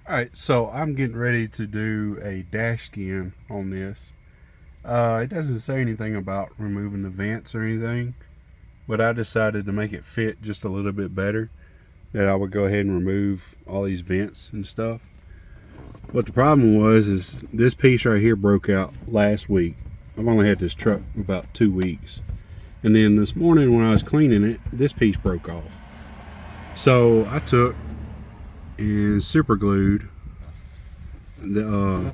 Alright, so I'm getting ready to do a dash skin on this. It doesn't say anything about removing the vents or anything, but I decided to make it fit just a little bit better, that I would go ahead and remove all these vents and stuff. What the problem was is this piece right here broke out last week. I've only had this truck about 2 weeks. And then this morning when I was cleaning it, this piece broke off. So I took and super glued the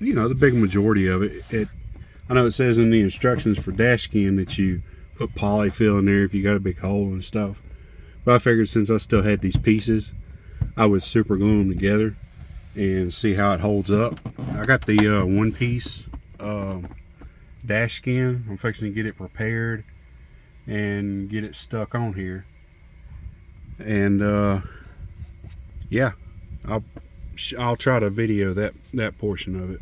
the big majority of it. I know it says in the instructions for dash skin that you put polyfill in there if you got a big hole and stuff, but I figured since I still had these pieces, I would super glue them together and see how it holds up. I got the one piece dash skin. I'm fixing to get it prepared and get it stuck on here, and yeah, I'll try to video that portion of it.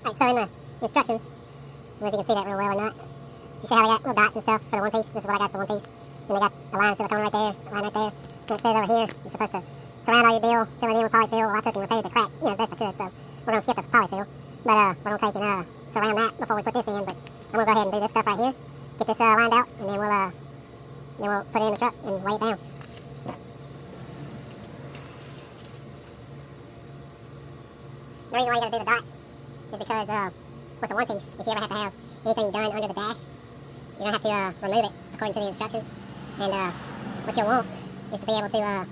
Alright, so in the instructions, I don't know if you can see that real well or not. You see how they got little dots and stuff for the one piece? This is what I got for one piece. And they got the line of silicone right there, the line right there. And it says over here, you're supposed to surround all your deal, fill it in with polyfill. Well, I took and repaired the crack, as best I could, so we're going to skip the polyfill. But we're going to take and surround that before we put this in. But I'm going to go ahead and do this stuff right here, get this lined out, and then we'll put it in the truck and weigh it down. The reason why you got to do the dots is because with the one piece, if you ever have to have anything done under the dash, you're going to have to remove it according to the instructions. And what you'll want is to be able to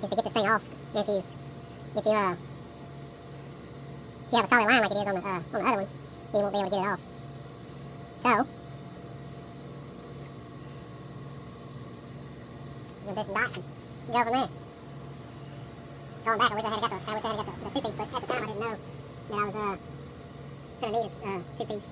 get this thing off. And if you have a solid line like it is on the other ones, then you won't be able to get it off. So I'm going to do some dots and go from there. Going back, I wish I had got the two piece, but at the time I didn't know that I was going to need a two piece.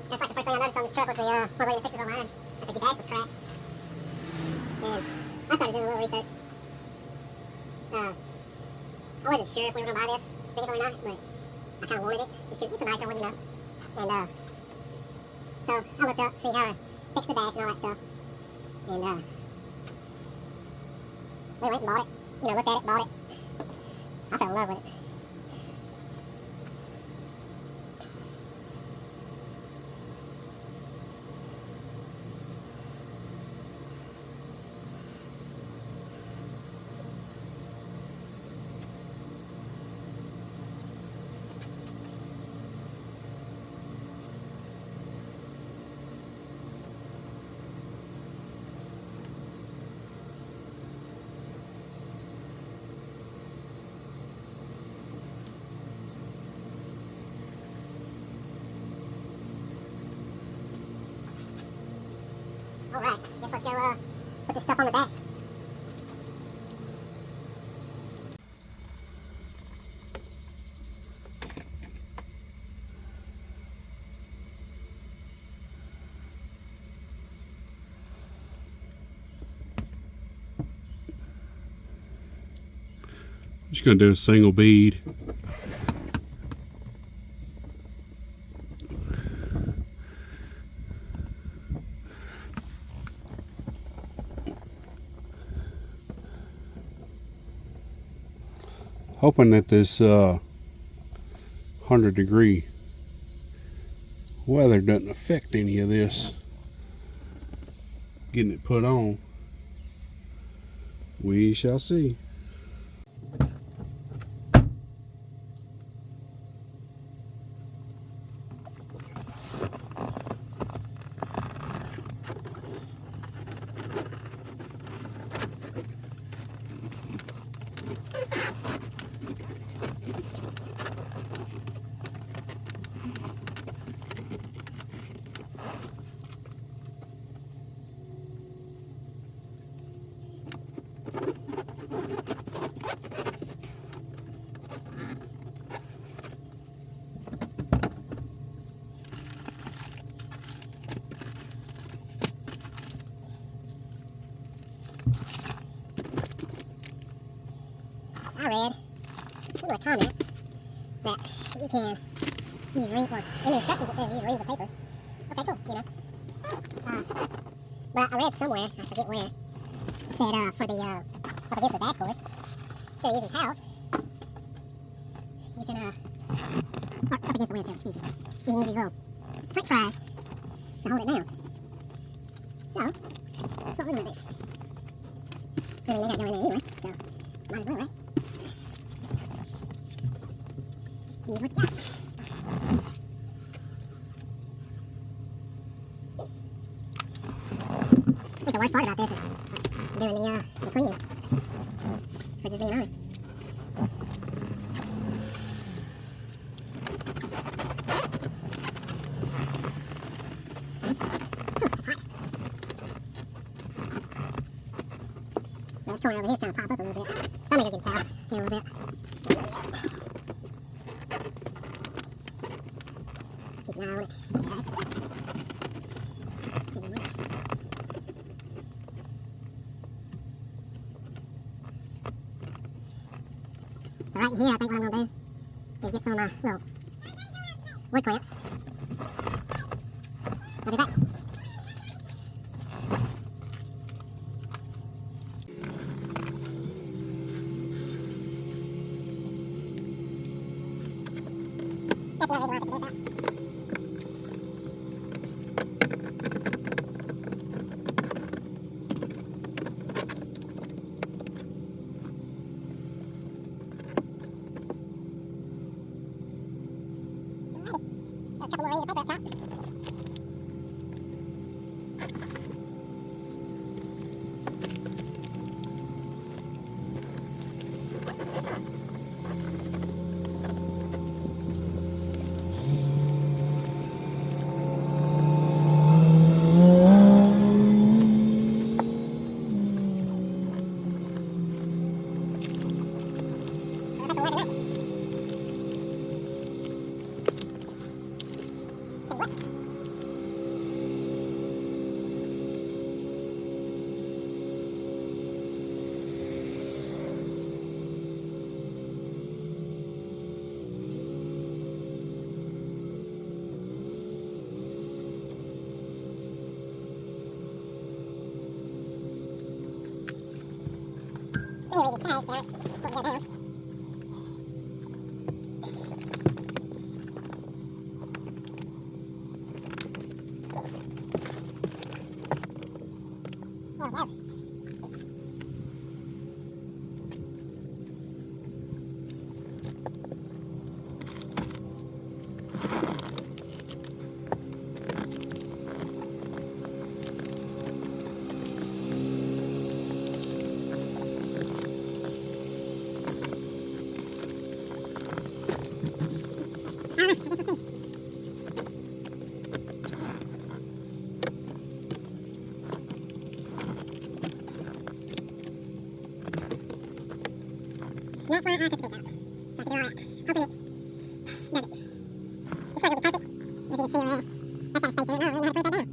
That's like the first thing I noticed on this truck was looking at pictures online. I think the dash was cracked. And I started doing a little research. I wasn't sure if we were going to buy this vehicle or not, but I kind of wanted it. It's a nicer one, And so I looked up, see how to fix the dash and all that stuff. And we went and bought it. Looked at it, bought it. I fell in love with it. Alright, guess let's go put this stuff on the dash. Just gonna do a single bead. Hoping that this 100-degree weather doesn't affect any of this getting it put on. We shall see. read some of the comments that you can use reams, or in the instructions it says use reams of paper. Okay, cool, you know. But I read somewhere, I forget where, it said for the, up against the dashboard, instead of using towels, you can, or up against the windshield, excuse me, you can use these little french fries to hold it down. So, that's what we're going to do. I mean, they got to go in there anyway, so might as well, right? Use what you got. I think the worst part about this is doing the cleaning, for just being honest. This corner over here is trying to pop up a little bit. So I'm going to go get a towel here a little bit. Keep an eye on it. Yeah, so right in here, I think what I'm going to do is get some of my little wood clamps. I'll be back. That's another reason why I took the bits out. A couple more reams of paper up top. Anyway, these sides, what we got down. There we go. And that's why I took the bits out. So I could do all that. Hoping it does it. It's not going to be perfect. If you can see over there, that's got a space in it. I don't really know how to put that down.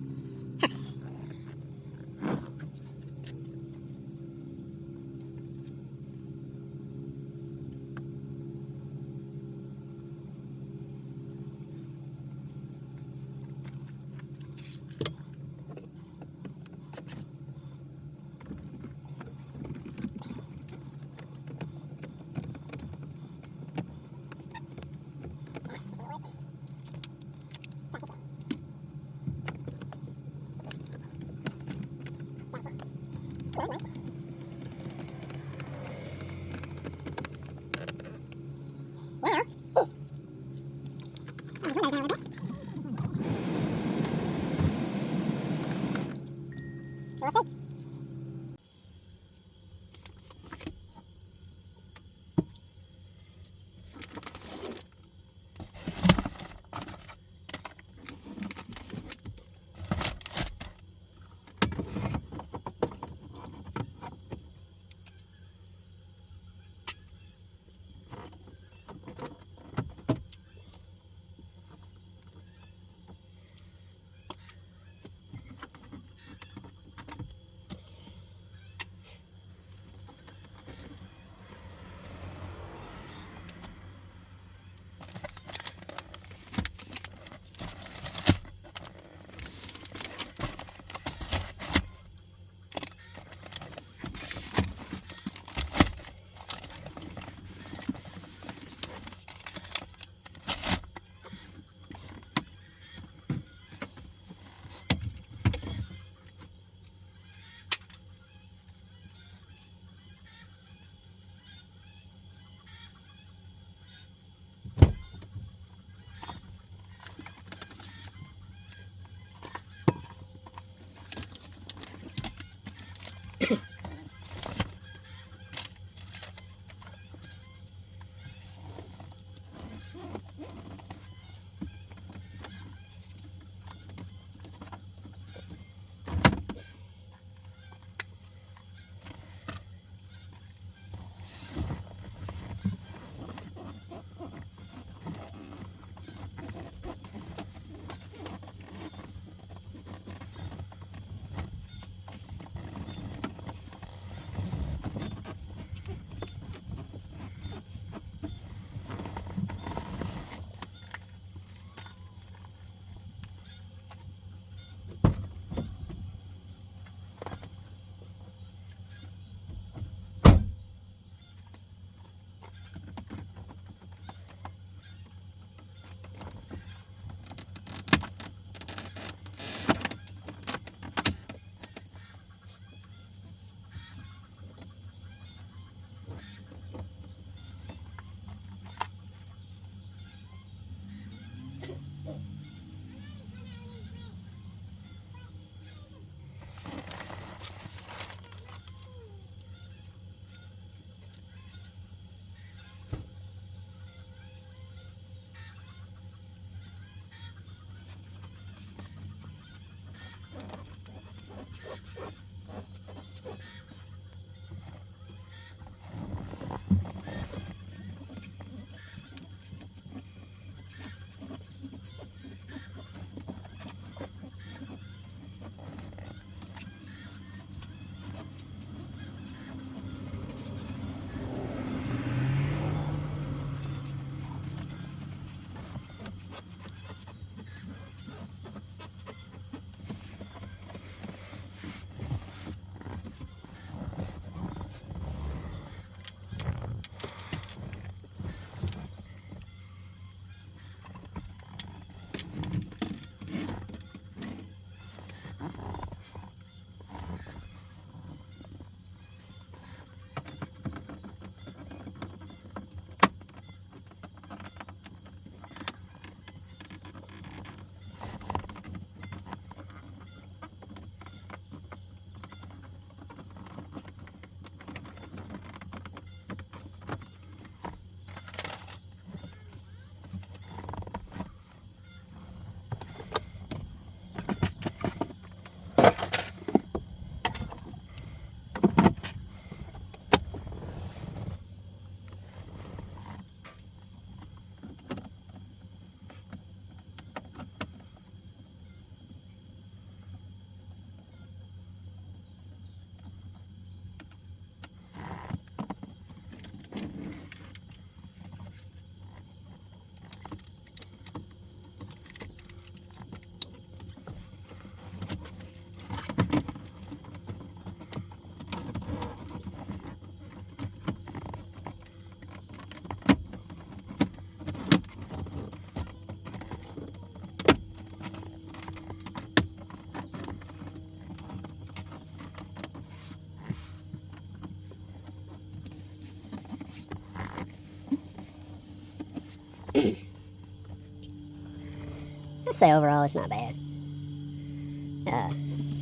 say overall it's not bad.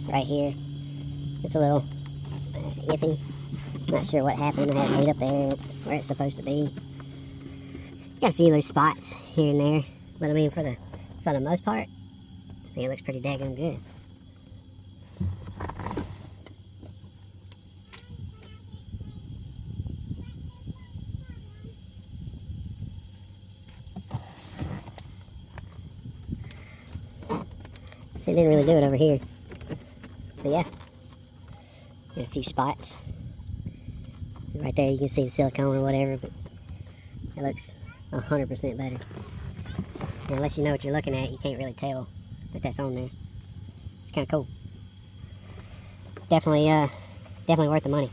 Right here, it's a little iffy. Not sure what happened. I had it laid up there. It's where it's supposed to be. Got a few loose spots here and there, but I mean, for the most part, I think it looks pretty daggone good. So it didn't really do it over here, but yeah, got a few spots. Right there you can see the silicone or whatever, but it looks 100% better. And unless you know what you're looking at, you can't really tell that that's on there. It's kind of cool. Definitely worth the money.